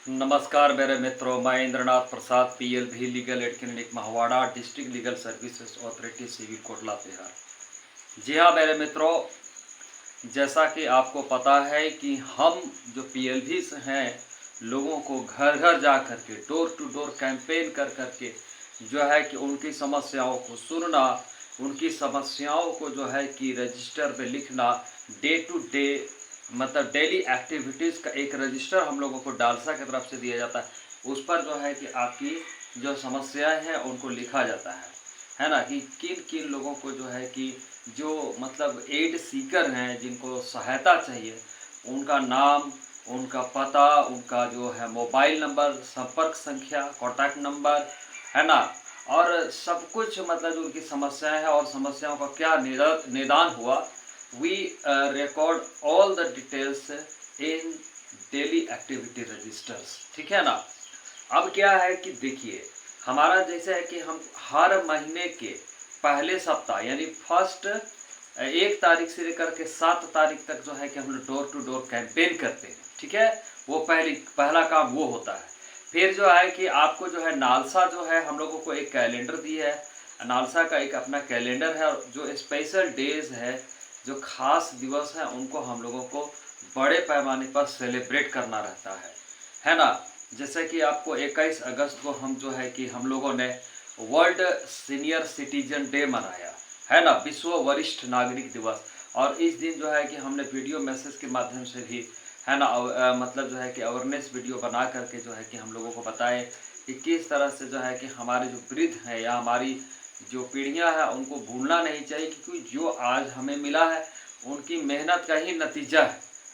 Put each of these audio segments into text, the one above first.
नमस्कार मेरे मित्रों, मैं Indranath Prasad PLV legal aid clinic Mahwara district legal services authority civil Kotla Bihar. जी हाँ मेरे मित्रों, जैसा कि आपको पता है कि हम जो पीएलभी हैं लोगों को घर घर जा कर के डोर टू डोर कैंपेन कर करके जो है कि उनकी समस्याओं को सुनना, उनकी समस्याओं को जो है कि रजिस्टर पे लिखना, डे टू डे मतलब डेली एक्टिविटीज़ का एक रजिस्टर हम लोगों को डालसा की तरफ से दिया जाता है। उस पर जो है कि आपकी जो समस्याएं हैं उनको लिखा जाता है ना, कि किन किन लोगों को जो है कि जो मतलब एड सीकर हैं, जिनको सहायता चाहिए, उनका नाम, उनका पता, उनका जो है मोबाइल नंबर, संपर्क संख्या, कॉन्टैक्ट नंबर, है ना, और सब कुछ मतलब जो उनकी समस्याएं हैं और समस्याओं का क्या निदान हुआ, we record all the details in daily activity registers. ठीक है ना। अब क्या है कि देखिए, हमारा जैसे है कि हम हर महीने के पहले सप्ताह यानी फर्स्ट 1 तारीख से लेकर के 7 तारीख तक जो है कि हम लोग डोर टू डोर कैंपेन करते हैं। ठीक है, वो पहला काम वो होता है। फिर जो है कि आपको जो है नालसा जो है हम लोगों को एक कैलेंडर दी है, नालसा का एक अपना कैलेंडर है, और जो स्पेशल डेज है, जो खास दिवस है, उनको हम लोगों को बड़े पैमाने पर सेलिब्रेट करना रहता है ना। जैसे कि आपको 21 अगस्त को हम जो है कि हम लोगों ने वर्ल्ड सीनियर सिटीजन डे मनाया, है ना, विश्व वरिष्ठ नागरिक दिवस। और इस दिन जो है कि हमने वीडियो मैसेज के माध्यम से भी, है ना, मतलब जो है कि अवेयरनेस वीडियो बना करके जो है कि हम लोगों को बताए कि किस तरह से जो है कि हमारे जो वृद्ध हैं या हमारी जो पीढ़ियां हैं उनको भूलना नहीं चाहिए, क्योंकि जो आज हमें मिला है उनकी मेहनत का ही नतीजा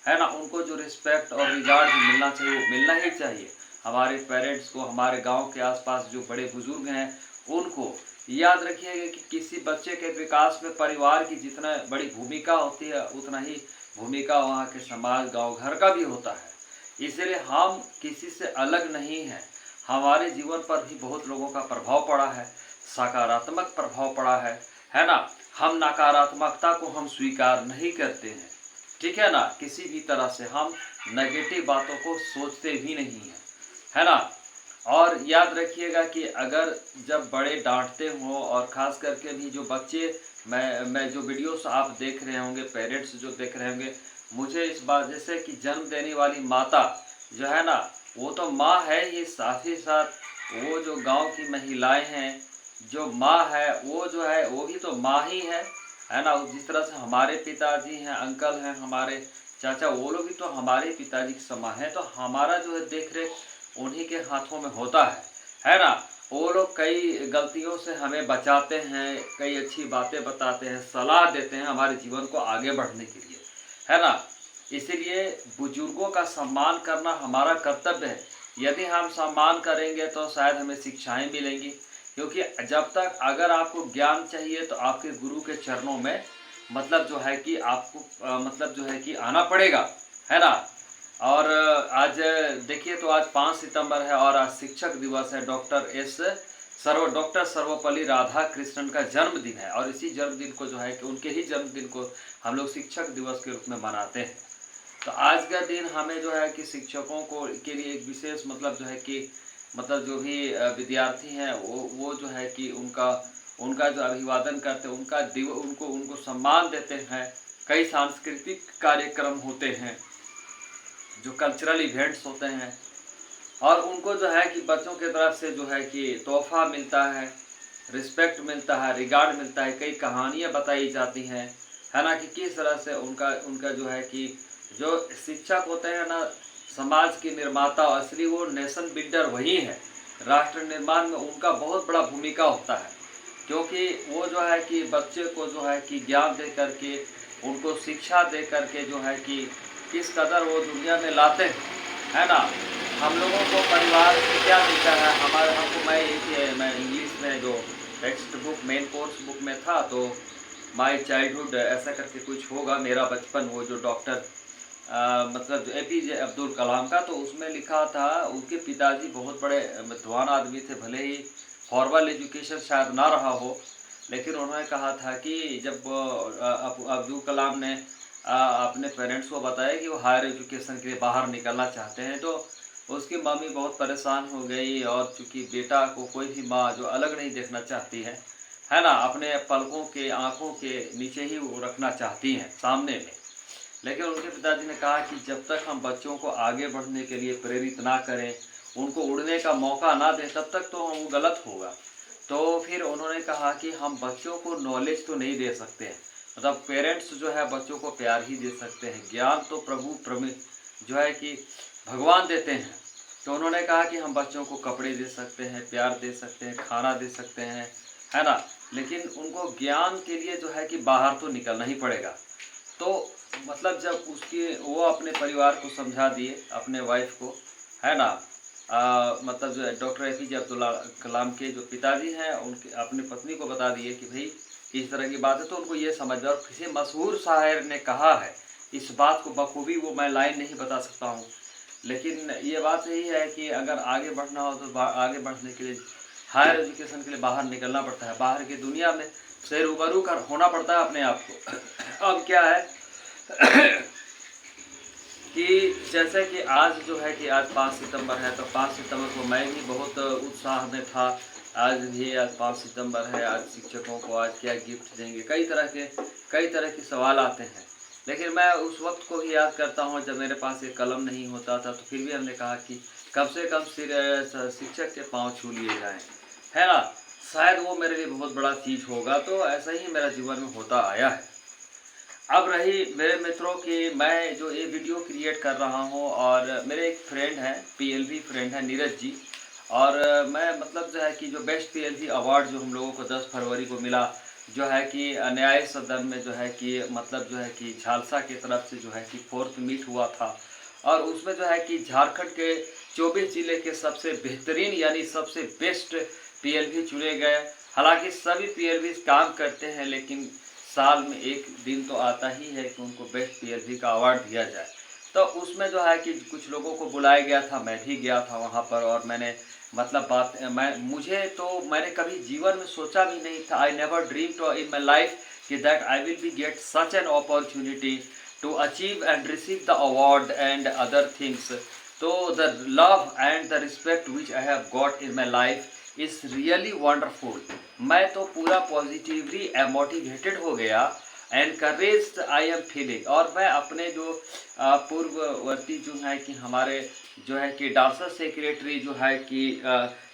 है ना। उनको जो रिस्पेक्ट और रिगार्ड मिलना चाहिए वो मिलना ही चाहिए। हमारे पेरेंट्स को, हमारे गांव के आसपास जो बड़े बुजुर्ग हैं उनको याद रखिएगा कि किसी बच्चे के विकास में परिवार की जितना बड़ी भूमिका होती है, उतना ही भूमिका वहाँ के समाज, गांव, घर का भी होता है। इसलिए हम किसी से अलग नहीं हैं। हमारे जीवन पर भी बहुत लोगों का प्रभाव पड़ा है, सकारात्मक प्रभाव पड़ा है ना। हम नकारात्मकता को हम स्वीकार नहीं करते हैं। ठीक है ना, किसी भी तरह से हम नेगेटिव बातों को सोचते भी नहीं हैं, है ना। और याद रखिएगा कि अगर जब बड़े डांटते हों, और ख़ास करके भी जो बच्चे, मैं जो वीडियोस आप देख रहे होंगे, पेरेंट्स जो देख रहे होंगे, मुझे इस बात जैसे कि जन्म देने वाली माता जो है ना, वो तो माँ है ही, साथ ही साथ वो जो गांव की महिलाएं हैं, जो माँ है वो जो है वो भी तो माँ ही है ना। जिस तरह से हमारे पिताजी हैं, अंकल हैं, हमारे चाचा, वो लोग भी तो हमारे पिताजी की समान है। तो हमारा जो है देख रेख उन्हीं के हाथों में होता है ना। वो लोग कई गलतियों से हमें बचाते हैं, कई अच्छी बातें बताते हैं, सलाह देते हैं हमारे जीवन को आगे बढ़ने के लिए, है ना। इसीलिए बुजुर्गों का सम्मान करना हमारा कर्तव्य है। यदि हम सम्मान करेंगे तो शायद हमें शिक्षाएं मिलेंगी, क्योंकि जब तक अगर आपको ज्ञान चाहिए तो आपके गुरु के चरणों में मतलब जो है कि आपको मतलब जो है कि आना पड़ेगा, है ना। और आज देखिए, तो आज 5 सितंबर है और आज शिक्षक दिवस है। डॉक्टर सर्वपल्ली राधाकृष्णन का जन्मदिन है, और इसी जन्मदिन को जो है कि उनके ही जन्मदिन को हम लोग शिक्षक दिवस के रूप में मनाते हैं। तो आज का दिन हमें जो है कि शिक्षकों को के लिए एक विशेष मतलब जो है कि मतलब जो भी विद्यार्थी हैं वो जो है कि उनका उनका जो अभिवादन करते हैं, उनको उनको सम्मान देते हैं। कई सांस्कृतिक कार्यक्रम होते हैं, जो कल्चरल इवेंट्स होते हैं, और उनको जो है कि बच्चों की तरफ से जो है कि तोहफा मिलता है, रिस्पेक्ट मिलता है, रिगार्ड मिलता है, कई कहानियाँ बताई जाती हैं, है ना, कि किस तरह से उनका उनका जो है कि जो शिक्षक होते हैं ना, समाज के निर्माता असली, वो नेशन बिल्डर वही है। राष्ट्र निर्माण में उनका बहुत बड़ा भूमिका होता है, क्योंकि वो जो है कि बच्चे को जो है कि ज्ञान दे करके, उनको शिक्षा दे करके जो है कि किस कदर वो दुनिया में लाते हैं, है ना। हम लोगों को परिवार से क्या मिलता है, मैं इंग्लिश में जो text book main course book में था, तो माय चाइल्डहुड ऐसा करके कुछ होगा, मेरा बचपन, वो जो डॉक्टर मतलब जो एपीजे अब्दुल कलाम का, तो उसमें लिखा था उनके पिताजी बहुत बड़े विद्वान आदमी थे, भले ही फॉर्मल एजुकेशन शायद ना रहा हो, लेकिन उन्होंने कहा था कि जब अब्दुल कलाम ने अपने पेरेंट्स को बताया कि वो हायर एजुकेशन के लिए बाहर निकलना चाहते हैं, तो उसकी मम्मी बहुत परेशान हो गई, और चूँकि बेटा को कोई भी माँ जो अलग नहीं देखना चाहती है ना? अपने पलकों के, आँखों के नीचे ही वो रखना चाहती हैं, सामने में। लेकिन उनके पिताजी ने कहा कि जब तक हम बच्चों को आगे बढ़ने के लिए प्रेरित ना करें, उनको उड़ने का मौका ना दें, तब तक तो हम गलत होगा। तो फिर उन्होंने कहा कि हम बच्चों को नॉलेज तो नहीं दे सकते हैं, मतलब पेरेंट्स जो है बच्चों को प्यार ही दे सकते हैं, ज्ञान तो प्रभु जो है कि भगवान देते हैं। तो उन्होंने कहा कि हम बच्चों को कपड़े दे सकते हैं, प्यार दे सकते हैं, खाना दे सकते हैं, है ना? लेकिन उनको ज्ञान के लिए जो है कि बाहर तो निकलना ही पड़ेगा। तो मतलब जब उसकी वो अपने परिवार को समझा दिए, अपने वाइफ को, है ना? मतलब जो है डॉक्टर एपीजे अब्दुल कलाम के जो पिताजी हैं, उनके अपनी पत्नी को बता दिए कि भाई इस तरह की बात है, तो उनको ये समझ में। और किसी मशहूर शायर ने कहा है इस बात को बखूबी, वो मैं लाइन नहीं बता सकता हूँ, लेकिन ये बात यही है कि अगर आगे बढ़ना हो तो आगे बढ़ने के लिए हायर एजुकेशन के लिए बाहर निकलना पड़ता है, बाहर की दुनिया में से रूबरू कर होना पड़ता है अपने आप को। अब क्या है कि जैसे कि आज जो है कि आज 5 सितंबर है, तो 5 सितंबर को मैं भी बहुत उत्साह में था। आज भी आज 5 सितंबर है, आज शिक्षकों को आज क्या गिफ्ट देंगे, कई तरह के सवाल आते हैं। लेकिन मैं उस वक्त को भी याद करता हूँ जब मेरे पास एक कलम नहीं होता था, तो फिर भी हमने कहा कि कम से कम शिक्षक के पाँव छू लिए जाएँ, है ना? शायद वो मेरे लिए बहुत बड़ा चीज़ होगा। तो ऐसा ही मेरा जीवन में होता आया है। अब रही मेरे मित्रों की, मैं जो ये वीडियो क्रिएट कर रहा हूँ, और मेरे एक फ्रेंड हैं, पीएलवी फ्रेंड है नीरज जी, और मैं मतलब जो है कि जो बेस्ट पीएलवी अवार्ड जो हम लोगों को 10 फरवरी को मिला, जो है कि न्याय सदन में जो है कि मतलब जो है कि झालसा की तरफ से जो है कि 4th मीट हुआ था, और उसमें जो है कि झारखंड के 24 जिले के सबसे बेहतरीन यानी सबसे बेस्ट पीएलवी चुने गए। हालांकि सभी पीएलवी काम करते हैं, लेकिन साल में एक दिन तो आता ही है कि उनको बेस्ट पीएलवी का अवार्ड दिया जाए। तो उसमें जो है कि कुछ लोगों को बुलाया गया था, मैं भी गया था वहाँ पर, और मैंने मतलब मैंने कभी जीवन में सोचा भी नहीं था, I never dream to in my life कि that I will be get such an opportunity to achieve and receive the award and other things. तो the love and the respect which I have got in my life is really wonderful. मैं तो पूरा positively motivated हो गया, encouraged I am feeling. और मैं अपने जो पूर्ववर्ती जो है कि हमारे जो है कि डांसर सेक्रेटरी जो है कि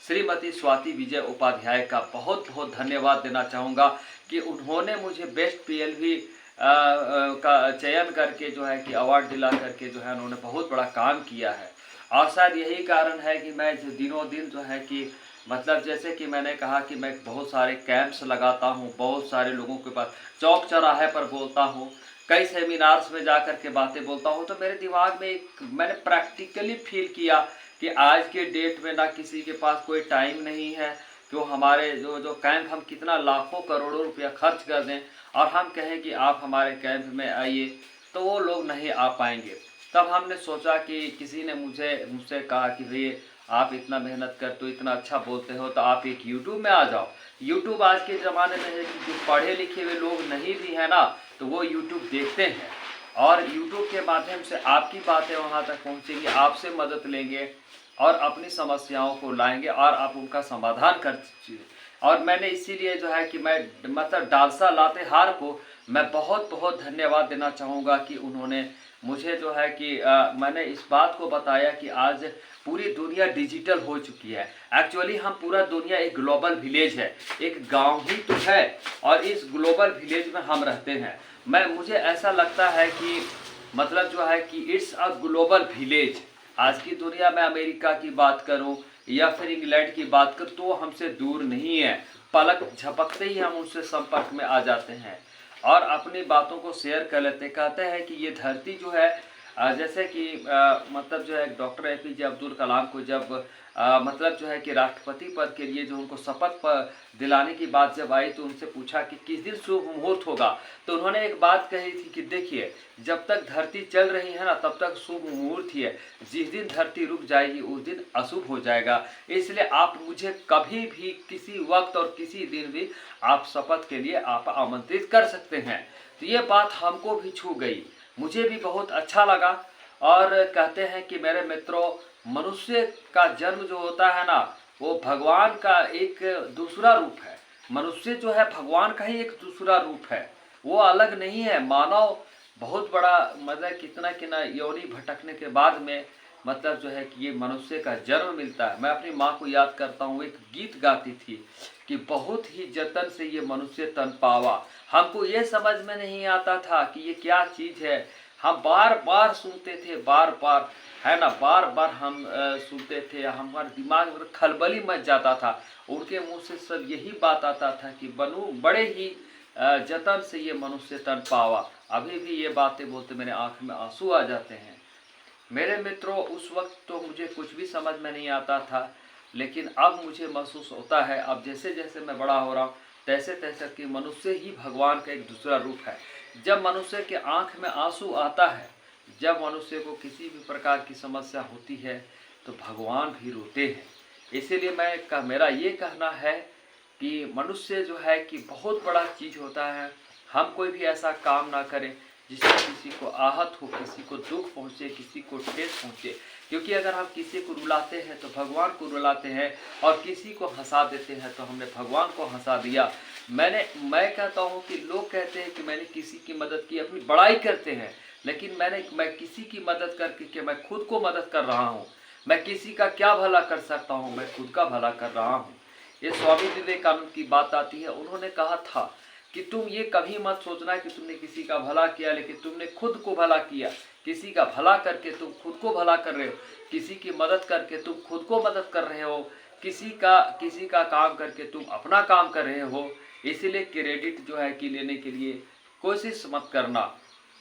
श्रीमती स्वाति विजय उपाध्याय का बहुत बहुत धन्यवाद देना चाहूँगा कि उन्होंने मुझे बेस्ट पीएलवी का चयन करके जो है कि अवार्ड दिला करके जो है उन्होंने बहुत बड़ा काम किया है। और शायद यही कारण है कि मैं जो दिनों दिन जो है कि मतलब जैसे कि मैंने कहा कि मैं बहुत सारे कैंप्स लगाता हूँ, बहुत सारे लोगों के पास चौक चौराहे पर बोलता हूँ, कई सेमिनार्स में जा कर के बातें बोलता हूँ, तो मेरे दिमाग में मैंने प्रैक्टिकली फील किया कि आज के डेट में ना किसी के पास कोई टाइम नहीं है कि वो हमारे जो कैंप हम कितना लाखों करोड़ों रुपया खर्च कर दें और हम कहें कि आप हमारे कैंप में आइए, तो वो लोग नहीं आ पाएंगे। तब हमने सोचा कि किसी ने मुझसे कहा कि भैया आप इतना मेहनत करते हो, इतना अच्छा बोलते हो, तो आप एक यूट्यूब में आ जाओ। यूट्यूब आज के ज़माने में है कि जो पढ़े लिखे हुए लोग नहीं भी हैं ना, तो वो यूट्यूब देखते हैं, और यूट्यूब के माध्यम से आपकी बातें वहाँ तक पहुँचेंगी, आपसे मदद लेंगे और अपनी समस्याओं को लाएंगे और आप उनका समाधान कर दीजिए। और मैंने इसीलिए जो है कि मैं मतलब डालसा लातेहार को मैं बहुत बहुत धन्यवाद देना चाहूँगा कि उन्होंने मुझे जो है कि मैंने इस बात को बताया कि आज पूरी दुनिया डिजिटल हो चुकी है। एक्चुअली हम पूरा दुनिया एक ग्लोबल विलेज है, एक गांव ही तो है, और इस ग्लोबल विलेज में हम रहते हैं। मुझे ऐसा लगता है कि मतलब जो है कि इट्स अ ग्लोबल विलेज। आज की दुनिया में अमेरिका की बात करूं या फिर इंग्लैंड की बात करूं तो हमसे दूर नहीं है, पलक झपकते ही हम उनसे संपर्क में आ जाते हैं और अपनी बातों को शेयर कर लेते। कहते हैं कि ये धरती जो है जैसे कि मतलब जो है डॉक्टर एपीजे अब्दुल कलाम को जब मतलब जो है कि राष्ट्रपति पद के लिए जो उनको शपथ दिलाने की बात जब आई तो उनसे पूछा कि किस दिन शुभ मुहूर्त होगा, तो उन्होंने एक बात कही थी कि देखिए जब तक धरती चल रही है ना तब तक शुभ मुहूर्त ही है, जिस दिन धरती रुक जाएगी उस दिन अशुभ हो जाएगा। इसलिए आप मुझे कभी भी किसी वक्त और किसी दिन भी आप शपथ के लिए आप आमंत्रित कर सकते हैं। तो ये बात हमको भी छू गई, मुझे भी बहुत अच्छा लगा। और कहते हैं कि मेरे मित्रों मनुष्य का जन्म जो होता है ना, वो भगवान का एक दूसरा रूप है। मनुष्य जो है भगवान का ही एक दूसरा रूप है, वो अलग नहीं है। मानव बहुत बड़ा मतलब कितना कितना योनि भटकने के बाद में मतलब जो है कि ये मनुष्य का जन्म मिलता है। मैं अपनी माँ को याद करता हूँ, एक गीत गाती थी कि बहुत ही जतन से ये मनुष्य तन पावा। हमको ये समझ में नहीं आता था कि ये क्या चीज़ है। हम बार बार सुनते थे, बार बार, है ना, बार बार हम सुनते थे। हमारे दिमाग में खलबली मच जाता था। उनके मुंह से सब यही बात आता था कि बनू बड़े ही जतन से ये मनुष्य तन पावा। अभी भी ये बातें बोलते मेरे आंख में आंसू आ जाते हैं। मेरे मित्रों, उस वक्त तो मुझे कुछ भी समझ में नहीं आता था, लेकिन अब मुझे महसूस होता है, अब जैसे जैसे मैं बड़ा हो रहा हूँ तैसे तैसे कि मनुष्य ही भगवान का एक दूसरा रूप है। जब मनुष्य के आंख में आंसू आता है, जब मनुष्य को किसी भी प्रकार की समस्या होती है, तो भगवान भी रोते हैं। इसीलिए मेरा ये कहना है कि मनुष्य जो है कि बहुत बड़ा चीज़ होता है। हम कोई भी ऐसा काम ना करें जिससे किसी को आहत हो, किसी को दुख पहुँचे, किसी को ठेस पहुँचे। क्योंकि अगर हम किसी को रुलाते हैं तो भगवान को रुलाते हैं, और किसी को हंसा देते हैं तो हमने भगवान को हंसा दिया। मैं कहता हूँ कि लोग कहते हैं कि मैंने किसी की मदद की, अपनी बड़ाई करते हैं, लेकिन मैं किसी की मदद करके कि मैं खुद को मदद कर रहा हूँ। मैं किसी का क्या भला कर सकता हूँ, मैं खुद का भला कर रहा हूँ। ये स्वामी विवेकानंद की बात आती है। उन्होंने कहा था कि तुम ये कभी मत सोचना कि तुमने किसी का भला किया, लेकिन तुमने खुद को भला किया। किसी का भला करके तुम खुद को भला कर रहे हो, किसी की मदद करके तुम खुद को मदद कर रहे हो, किसी का काम करके तुम अपना काम कर रहे हो। इसीलिए क्रेडिट जो है कि लेने के लिए कोशिश मत करना।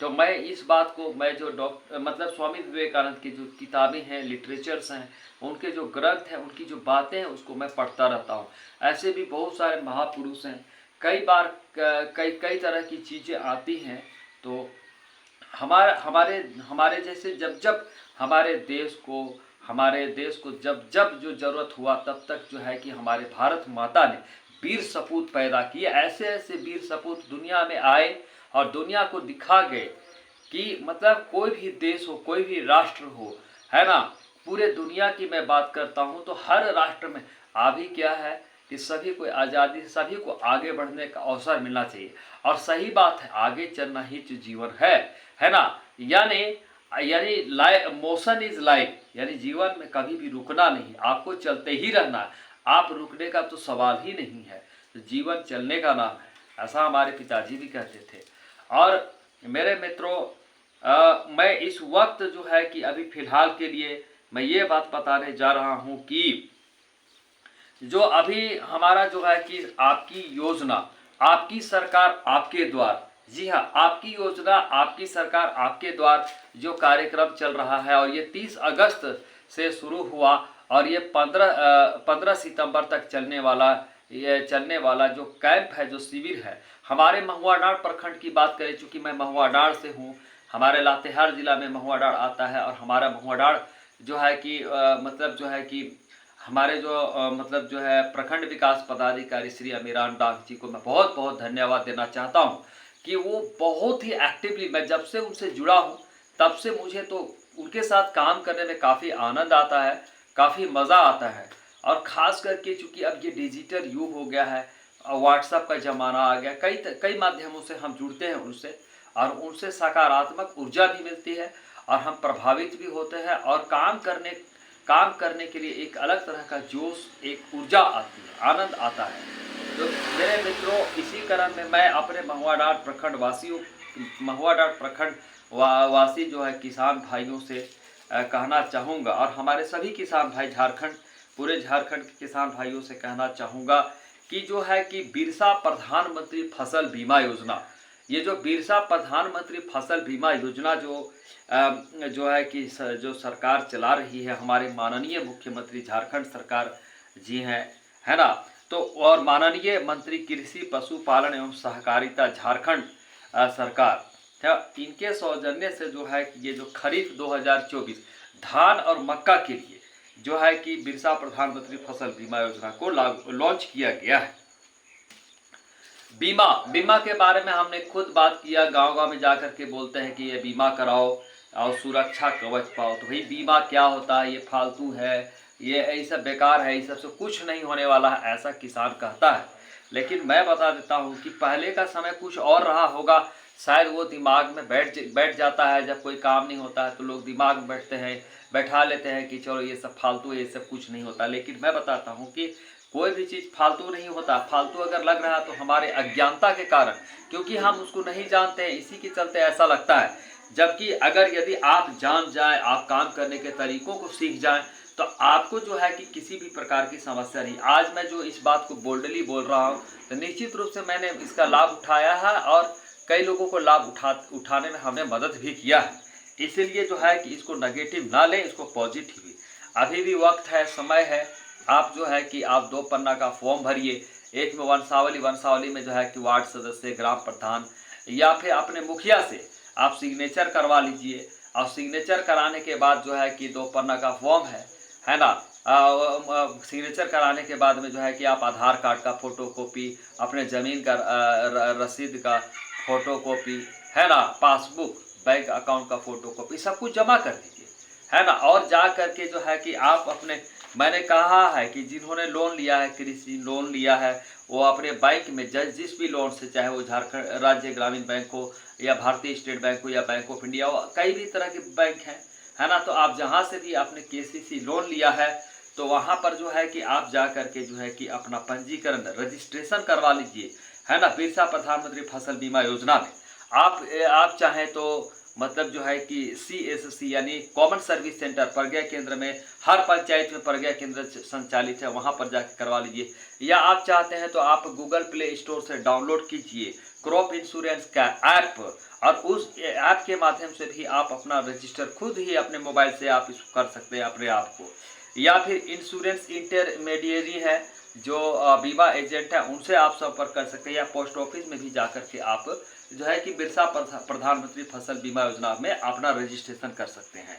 तो मैं इस बात को, मैं जो मतलब स्वामी विवेकानंद की जो किताबें हैं, लिटरेचर्स हैं, उनके जो ग्रंथ हैं, उनकी जो बातें हैं, उसको मैं पढ़ता रहता हूँ। ऐसे भी बहुत सारे महापुरुष हैं। कई बार कई तरह की चीज़ें आती हैं, तो हमारे हमारे जैसे जब जब हमारे देश को जब जब जो ज़रूरत हुआ, तब तक जो है कि हमारे भारत माता ने वीर सपूत पैदा किए। ऐसे ऐसे वीर सपूत दुनिया में आए और दुनिया को दिखा गए कि मतलब कोई भी देश हो, कोई भी राष्ट्र हो, है ना, पूरे दुनिया की मैं बात करता हूँ, तो हर राष्ट्र में अभी क्या है कि सभी को आज़ादी, सभी को आगे बढ़ने का अवसर मिलना चाहिए। और सही बात है, आगे चलना ही जो जीवन है ना। यानी यानी मोशन इज लाइफ, यानी जीवन में कभी भी रुकना नहीं, आपको चलते ही रहना है। आप रुकने का तो सवाल ही नहीं है। तो जीवन चलने का नाम है, ऐसा हमारे पिताजी भी कहते थे। और मेरे मित्रों, मैं इस वक्त जो है कि अभी फ़िलहाल के लिए मैं ये बात बताने जा रहा हूँ कि जो अभी हमारा जो है कि आपकी योजना, आपकी सरकार आपके द्वार, जी हाँ, आपकी योजना आपकी सरकार आपके द्वार जो कार्यक्रम चल रहा है, और ये 30 अगस्त से शुरू हुआ और ये 15 सितंबर तक चलने वाला जो कैंप है, जो शिविर है, हमारे महुआडांड़ प्रखंड की बात करें, चूँकि मैं महुआडांड़ से हूँ, हमारे लातेहार जिला में महुआडांड़ आता है। और हमारा महुआडांड़ जो है कि मतलब जो है कि हमारे जो मतलब जो है प्रखंड विकास पदाधिकारी श्री अमीरान डाक जी को मैं बहुत बहुत धन्यवाद देना चाहता हूं कि वो बहुत ही एक्टिवली, मैं जब से उनसे जुड़ा हूं तब से मुझे तो उनके साथ काम करने में काफ़ी आनंद आता है, काफ़ी मज़ा आता है। और ख़ास करके चूँकि अब ये डिजिटल युग हो गया है, व्हाट्सएप का ज़माना आ गया, कई माध्यमों से हम जुड़ते हैं उनसे, और उनसे सकारात्मक ऊर्जा भी मिलती है, और हम प्रभावित भी होते हैं, और काम करने के लिए एक अलग तरह का जोश, एक ऊर्जा आती है, आनंद आता है। तो मेरे मित्रों, इसी क्रम में मैं अपने महुआडांड़ प्रखंड वासी जो है किसान भाइयों से कहना चाहूँगा, और हमारे सभी किसान भाई पूरे झारखंड के किसान भाइयों से कहना चाहूँगा कि जो है कि बिरसा प्रधानमंत्री फसल बीमा योजना, ये जो बिरसा प्रधानमंत्री फसल बीमा योजना जो है कि जो सरकार चला रही है, हमारे माननीय मुख्यमंत्री झारखंड सरकार जी हैं, है ना, तो और माननीय मंत्री कृषि पशुपालन एवं सहकारिता झारखंड सरकार, इनके सौजन्य से जो है कि ये जो खरीफ 2024 धान और मक्का के लिए जो है कि बिरसा प्रधानमंत्री फसल बीमा योजना को लॉन्च किया गया है। बीमा के बारे में हमने खुद बात किया, गांव-गांव में जाकर के बोलते हैं कि ये बीमा कराओ, और सुरक्षा कवच पाओ। तो भाई बीमा क्या होता है, ये फालतू है, ये सब बेकार है, इस सबसे कुछ नहीं होने वाला है, ऐसा किसान कहता है। लेकिन मैं बता देता हूँ कि पहले का समय कुछ और रहा होगा, शायद वो दिमाग में बैठ जाता है। जब कोई काम नहीं होता है तो लोग दिमाग में बैठा लेते हैं कि चलो ये सब फालतू है, ये सब कुछ नहीं होता। लेकिन मैं बताता हूँ कि कोई भी चीज़ फालतू नहीं होता। फालतू अगर लग रहा है तो हमारे अज्ञानता के कारण, क्योंकि हम उसको नहीं जानते हैं, इसी के चलते ऐसा लगता है। जबकि अगर यदि आप जान जाएं, आप काम करने के तरीकों को सीख जाएं, तो आपको जो है कि किसी भी प्रकार की समस्या नहीं। आज मैं जो इस बात को बोल्डली बोल रहा हूँ तो निश्चित रूप से मैंने इसका लाभ उठाया है और कई लोगों को लाभ उठाने में हमें मदद भी किया है। इसीलिए जो है कि इसको नेगेटिव ना लें, इसको पॉजिटिव भी। अभी भी वक्त है, समय है। आप जो है कि आप 2 पन्ना का फॉर्म भरिए। एक में वंशावली में जो है कि वार्ड सदस्य, ग्राम प्रधान या फिर अपने मुखिया से आप सिग्नेचर करवा लीजिए। और सिग्नेचर कराने के बाद जो है कि 2 पन्ना का फॉर्म है ना, सिग्नेचर कराने के बाद में जो है कि आप आधार कार्ड का फोटोकॉपी, अपने ज़मीन का रसीद का फोटोकॉपी, है ना, पासबुक, बैंक अकाउंट का फोटोकॉपी, सब कुछ जमा कर दीजिए, है ना। और जा करके जो है कि आप अपने, मैंने कहा है कि जिन्होंने लोन लिया है, कृषि लोन लिया है, वो अपने बैंक में जिस भी लोन से, चाहे वो झारखंड राज्य ग्रामीण बैंक हो या भारतीय स्टेट बैंक हो या बैंक ऑफ इंडिया हो, कई भी तरह के बैंक हैं, है ना। तो आप जहाँ से भी आपने केसीसी लोन लिया है तो वहाँ पर जो है कि आप जा करके जो है कि अपना पंजीकरण, रजिस्ट्रेशन करवा लीजिए, है ना, बिरसा प्रधानमंत्री फसल बीमा योजना में। आप चाहें तो मतलब जो है कि CSC यानी कॉमन सर्विस सेंटर, प्रज्ञा केंद्र में, हर पंचायत में प्रज्ञा केंद्र संचालित है, वहाँ पर जाकर करवा लीजिए। या आप चाहते हैं तो आप गूगल प्ले स्टोर से डाउनलोड कीजिए क्रॉप इंश्योरेंस का ऐप, और उस ऐप के माध्यम से भी आप अपना रजिस्टर खुद ही अपने मोबाइल से आप इसको कर सकते हैं अपने आप को। या फिर इंश्योरेंस इंटरमीडिएरी है जो बीमा एजेंट है, उनसे आप संपर्क कर सकते हैं। या पोस्ट ऑफिस में भी जाकर के आप जो है कि बिरसा प्रधानमंत्री फसल बीमा योजना में अपना रजिस्ट्रेशन कर सकते हैं।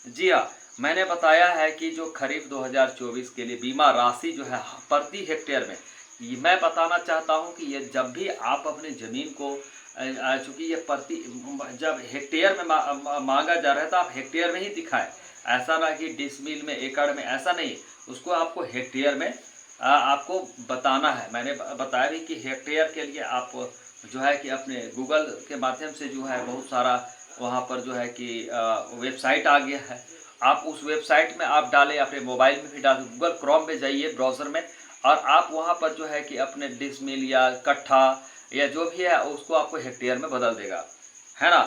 जी हाँ, मैंने बताया है कि जो खरीफ 2024 के लिए बीमा राशि जो है प्रति हेक्टेयर में, मैं बताना चाहता हूं कि ये जब भी आप अपने ज़मीन को, चूँकि ये जब हेक्टेयर में मांगा जा रहा है तो आप हेक्टेयर में ही दिखाएं। ऐसा ना कि डिसमिल में, एकड़ में, ऐसा नहीं, उसको आपको हेक्टेयर में आपको बताना है। मैंने बताया भी कि हेक्टेयर के लिए आप जो है कि अपने गूगल के माध्यम से जो है बहुत सारा वहाँ पर जो है कि वेबसाइट आ गया है। आप उस वेबसाइट में आप डालें, अपने मोबाइल में भी डालें, गूगल क्रोम में जाइए ब्राउज़र में, और आप वहाँ पर जो है कि अपने डिसमिल या कट्ठा या जो भी है उसको आपको हेक्टेयर में बदल देगा, है ना।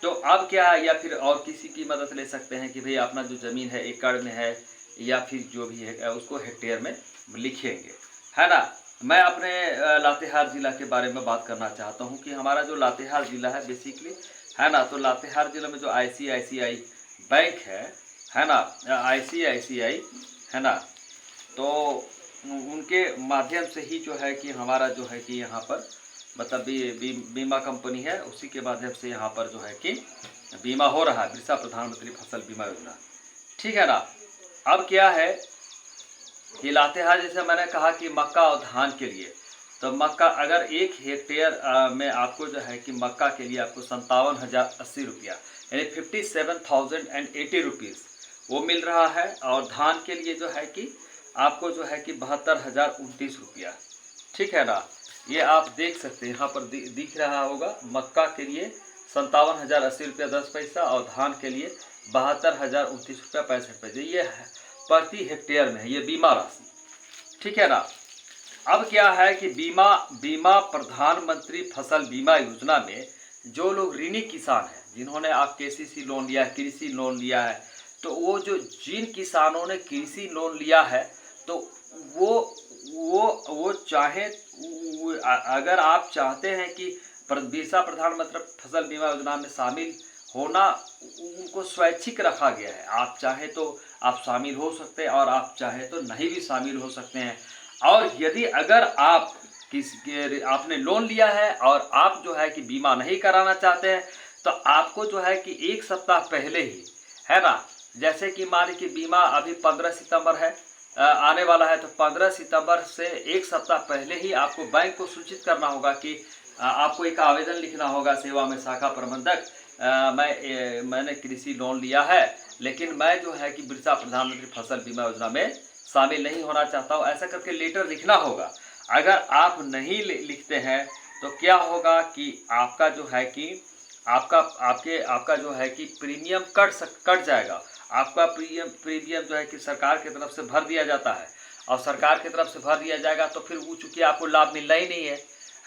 तो अब क्या है, या फिर और किसी की मदद ले सकते हैं कि भाई अपना जो ज़मीन है एकड़ में है या फिर जो भी है उसको हेक्टेयर में लिखेंगे, है ना। मैं अपने लातेहार ज़िला के बारे में बात करना चाहता हूं कि हमारा जो लातेहार ज़िला है बेसिकली, है ना, तो लातेहार ज़िले में जो ICICI बैंक है ना, ICICI, है ना, तो उनके माध्यम से ही जो है कि हमारा जो है कि यहाँ पर मतलब बीमा कंपनी है, उसी के माध्यम से यहाँ पर जो है कि बीमा हो रहा है, बिरसा प्रधानमंत्री फसल बीमा योजना, ठीक है ना। अब क्या है कि लातेहार, जैसे मैंने कहा कि मक्का और धान के लिए, तो मक्का अगर 1 हेक्टेयर में आपको जो है कि मक्का के लिए आपको 57,080 रुपया यानी 57,080 रुपीज़ वो मिल रहा है। और धान के लिए जो है कि आपको जो है कि 72,029 रुपया, ठीक है ना। ये आप देख सकते हैं यहाँ पर दिख रहा होगा, मक्का के लिए 57,080 रुपया 10 पैसा और धान के लिए 72,029 रुपया 65 पैसे, ये है प्रति हेक्टेयर में, ये बीमा राशि, ठीक है ना। अब क्या है कि बीमा प्रधानमंत्री फसल बीमा योजना में जो लोग ऋणी किसान हैं, जिन्होंने आप KCC लोन लिया है, कृषि लोन लिया है, तो वो जिन किसानों ने कृषि लोन लिया है तो वो चाहे, अगर आप चाहते हैं कि बिरसा प्रधानमंत्री फसल बीमा योजना में शामिल होना, उनको स्वैच्छिक रखा गया है। आप चाहे तो आप शामिल हो सकते हैं और आप चाहे तो नहीं भी शामिल हो सकते हैं। और यदि अगर आप आपने लोन लिया है और आप जो है कि बीमा नहीं कराना चाहते हैं, तो आपको जो है कि 1 सप्ताह पहले ही, है ना, जैसे कि मान लीजिए बीमा अभी 15 सितंबर है आने वाला है, तो 15 सितंबर से 1 सप्ताह पहले ही आपको बैंक को सूचित करना होगा कि आपको एक आवेदन लिखना होगा सेवा में शाखा प्रबंधक, मैंने कृषि लोन लिया है लेकिन मैं जो है कि बिरसा प्रधानमंत्री फसल बीमा योजना में शामिल नहीं होना चाहता हूँ, ऐसा करके लेटर लिखना होगा। अगर आप नहीं लिखते हैं तो क्या होगा कि आपका जो है कि आपका जो है कि प्रीमियम कट जाएगा। आपका प्रीमियम जो है कि सरकार की तरफ से भर दिया जाता है, और सरकार की तरफ से भर दिया जाएगा तो फिर वो चूँकि आपको लाभ मिलना ही नहीं है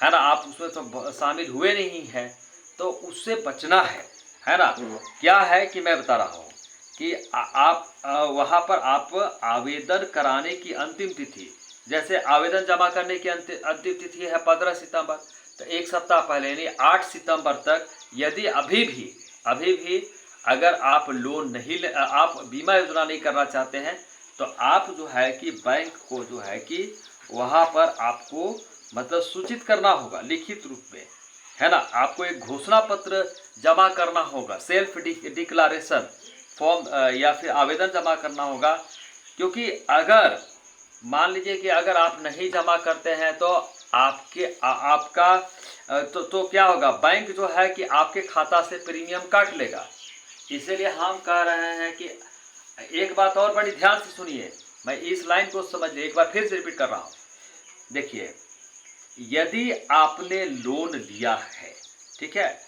ना, आप उसमें तो शामिल हुए नहीं हैं, तो उससे बचना है ना। क्या है कि मैं बता रहा हूँ कि आप वहाँ पर आप आवेदन कराने की अंतिम तिथि, जैसे आवेदन जमा करने की अंतिम तिथि है 15 सितंबर, तो एक सप्ताह पहले यानी 8 सितंबर तक यदि अभी भी अगर आप लोन नहीं आप बीमा योजना नहीं करना चाहते हैं तो आप जो है कि बैंक को जो है कि वहाँ पर आपको मतलब सूचित करना होगा लिखित रूप में, है ना। आपको एक घोषणा पत्र जमा करना होगा, सेल्फ डिक्लारेशन फॉर्म या फिर आवेदन जमा करना होगा। क्योंकि अगर मान लीजिए कि अगर आप नहीं जमा करते हैं तो आपका तो क्या होगा, बैंक जो है कि आपके खाता से प्रीमियम काट लेगा। इसीलिए हम कह रहे हैं कि एक बात और बड़ी ध्यान से सुनिए, मैं इस लाइन को समझिए, एक बार फिर से रिपीट कर रहा हूँ। देखिए, यदि आपने लोन लिया है, ठीक है,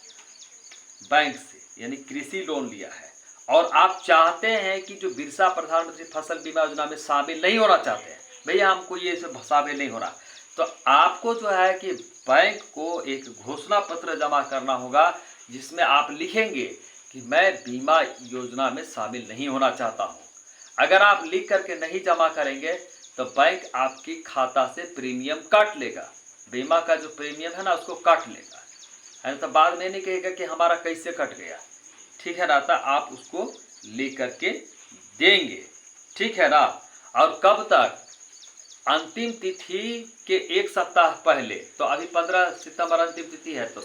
बैंक से यानी कृषि लोन लिया है, और आप चाहते हैं कि जो बिरसा प्रधानमंत्री फसल बीमा योजना में शामिल नहीं होना चाहते हैं, भैया हमको ये सब शामिल नहीं होना, तो आपको जो है कि बैंक को एक घोषणा पत्र जमा करना होगा जिसमें आप लिखेंगे कि मैं बीमा योजना में शामिल नहीं होना चाहता हूँ। अगर आप लिख करके नहीं जमा करेंगे तो बैंक आपकी खाता से प्रीमियम काट लेगा, बीमा का जो प्रीमियम है ना उसको काट लेगा, है तो बाद में नहीं कहेगा कि हमारा कैसे कट गया, ठीक है ना। तो आप उसको लिख करके देंगे, ठीक है ना। और कब तक, अंतिम तिथि के एक सप्ताह पहले, तो अभी 15 सितंबर अंतिम तिथि है तो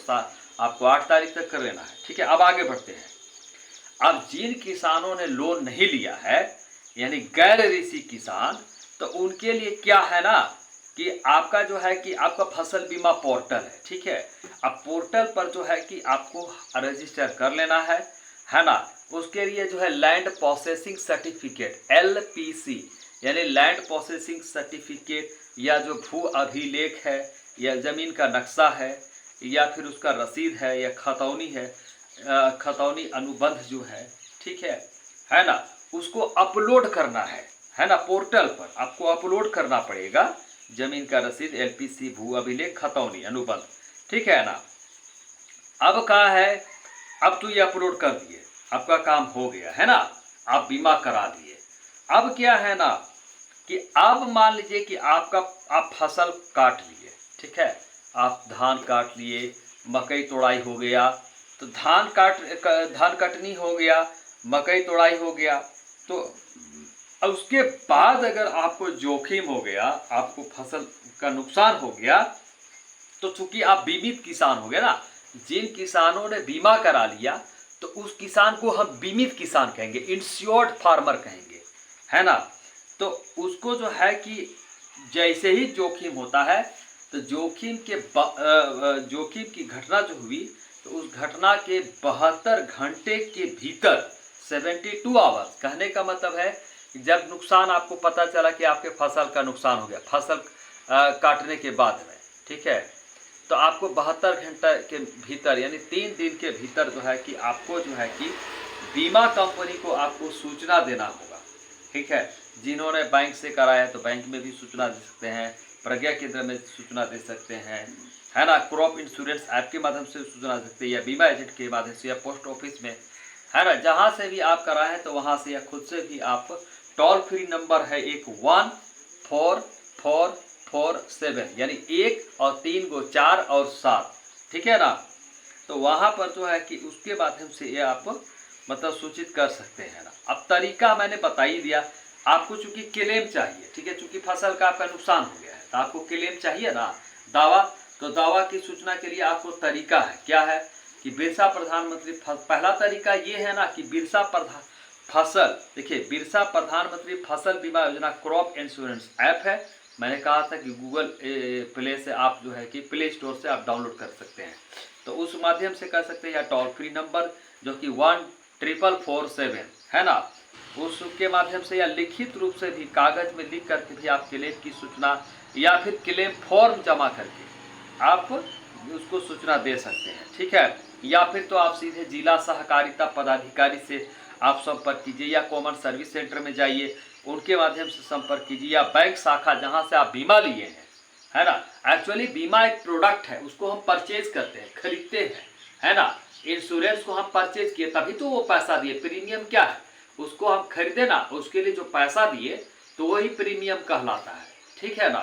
आपको 8 तारीख तक कर लेना है, ठीक है। अब आगे बढ़ते हैं। अब जिन किसानों ने लोन नहीं लिया है यानी गैर ऋषि किसान, तो उनके लिए क्या है ना कि आपका जो है कि आपका फसल बीमा पोर्टल है, ठीक है। अब पोर्टल पर जो है कि आपको रजिस्टर कर लेना है ना। उसके लिए जो है लैंड प्रोसेसिंग सर्टिफिकेट LPC यानी लैंड प्रोसेसिंग सर्टिफिकेट, या जो भू अभिलेख है, या ज़मीन का नक्शा है, या फिर उसका रसीद है, या खतौनी है, खतौनी अनुबंध जो है, ठीक है ना, उसको अपलोड करना है ना। पोर्टल पर आपको अपलोड करना पड़ेगा जमीन का रसीद, LPC, भू अभिलेख, खतौनी अनुबंध, ठीक है ना। अब कहा है, अब तो ये अपलोड कर दिए, आपका काम हो गया है ना, आप बीमा करा दिए। अब क्या है ना कि अब मान लीजिए कि आप फसल काट लिए, ठीक है, आप धान काट लिए, मकई तोड़ाई हो गया, तो धान कटनी हो गया, मकई तोड़ाई हो गया, तो उसके बाद अगर आपको जोखिम हो गया, आपको फसल का नुकसान हो गया, तो चूंकि आप बीमित किसान हो गए ना, जिन किसानों ने बीमा करा लिया तो उस किसान को हम बीमित किसान कहेंगे, इंश्योर्ड फार्मर कहेंगे, है ना। तो उसको जो है कि जैसे ही जोखिम होता है तो जोखिम की घटना जो हुई तो उस घटना के 72 घंटे के भीतर 72 आवर्स, कहने का मतलब है जब नुकसान आपको पता चला कि आपके फसल का नुकसान हो गया फसल काटने के बाद में, ठीक है, तो आपको 72 घंटे के भीतर यानी 3 दिन के भीतर जो है कि आपको जो है कि बीमा कंपनी को आपको सूचना देना होगा, ठीक है। जिन्होंने बैंक से कराया है तो बैंक में भी सूचना दे सकते हैं, प्रज्ञा केंद्र में सूचना दे सकते हैं, है ना, क्रॉप इंश्योरेंस ऐप के माध्यम से सूचना दे सकते हैं, या बीमा एजेंट के माध्यम से, या पोस्ट ऑफिस में, है ना, जहाँ से भी आप कराएं तो वहाँ से, या खुद से भी आप टोल फ्री नंबर है एक 1447 यानी 1 और 3 गो 4 और 7, ठीक है ना। तो वहाँ पर जो है कि उसके माध्यम से ये आप मतलब सूचित कर सकते हैं ना। अब तरीका मैंने बता ही दिया, आपको चूंकि क्लेम चाहिए, ठीक है, चूंकि फसल का आपका नुकसान हो गया है तो आपको क्लेम चाहिए ना, दावा, तो दावा की सूचना के लिए आपको तरीका है, क्या है कि बिरसा प्रधानमंत्री पहला तरीका ये है ना कि बिरसा प्रधानमंत्री फसल बीमा योजना क्रॉप इंश्योरेंस ऐप है, मैंने कहा था कि गूगल प्ले से आप जो है कि प्ले स्टोर से आप डाउनलोड कर सकते हैं, तो उस माध्यम से कर सकते हैं, या टोल फ्री नंबर जो कि 14447 है ना, उसके माध्यम से, या लिखित रूप से भी कागज में लिख करके भी आप क्लेम की सूचना या फिर क्लेम फॉर्म जमा करके आप उसको सूचना दे सकते हैं। ठीक है, या फिर तो आप सीधे जिला सहकारिता पदाधिकारी से आप संपर्क कीजिए, या कॉमन सर्विस सेंटर में जाइए, उनके माध्यम से संपर्क कीजिए, या बैंक शाखा जहां से आप बीमा लिए हैं, है ना। एक्चुअली बीमा एक प्रोडक्ट है, उसको हम परचेज करते हैं, खरीदते हैं, है ना। इंश्योरेंस को हम परचेज किए तभी तो वो पैसा दिए। प्रीमियम क्या है, उसको हम खरीदे ना, उसके लिए जो पैसा दिए तो वही प्रीमियम कहलाता है। ठीक है ना,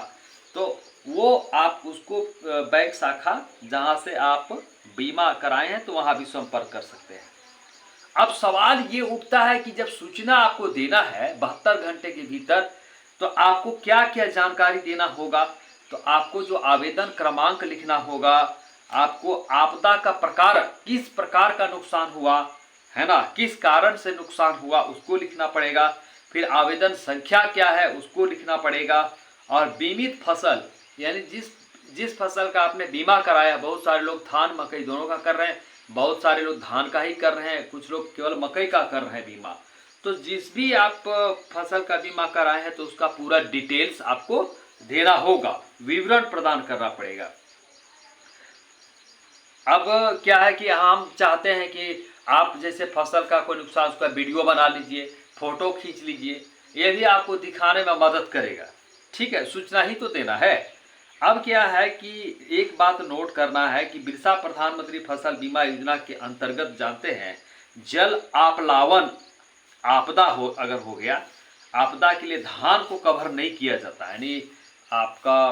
तो वो आप उसको बैंक शाखा जहां से आप बीमा कराए हैं तो वहां भी संपर्क कर सकते हैं। अब सवाल ये उठता है कि जब सूचना आपको देना है 72 घंटे के भीतर, तो आपको क्या क्या जानकारी देना होगा। तो आपको जो आवेदन क्रमांक लिखना होगा, आपको आपदा का प्रकार, किस प्रकार का नुकसान हुआ है ना, किस कारण से नुकसान हुआ उसको लिखना पड़ेगा, फिर आवेदन संख्या क्या है उसको लिखना पड़ेगा, और बीमित फसल यानी जिस फसल का आपने बीमा कराया, बहुत सारे लोग धान मकई दोनों का कर रहे हैं, बहुत सारे लोग धान का ही कर रहे हैं, कुछ लोग केवल मकई का कर रहे हैं बीमा। तो जिस भी आप फसल का बीमा कराए हैं तो उसका पूरा डिटेल्स आपको देना होगा, विवरण प्रदान करना पड़ेगा। अब क्या है कि हम चाहते हैं कि आप जैसे फसल का कोई नुकसान, उसका वीडियो बना लीजिए, फोटो खींच लीजिए, ये भी आपको दिखाने में मदद करेगा। ठीक है, सूचना ही तो देना है। अब क्या है कि एक बात नोट करना है कि बिरसा प्रधानमंत्री फसल बीमा योजना के अंतर्गत जानते हैं, जल आपलावन आपदा अगर हो गया, आपदा के लिए धान को कवर नहीं किया जाता, यानी आपका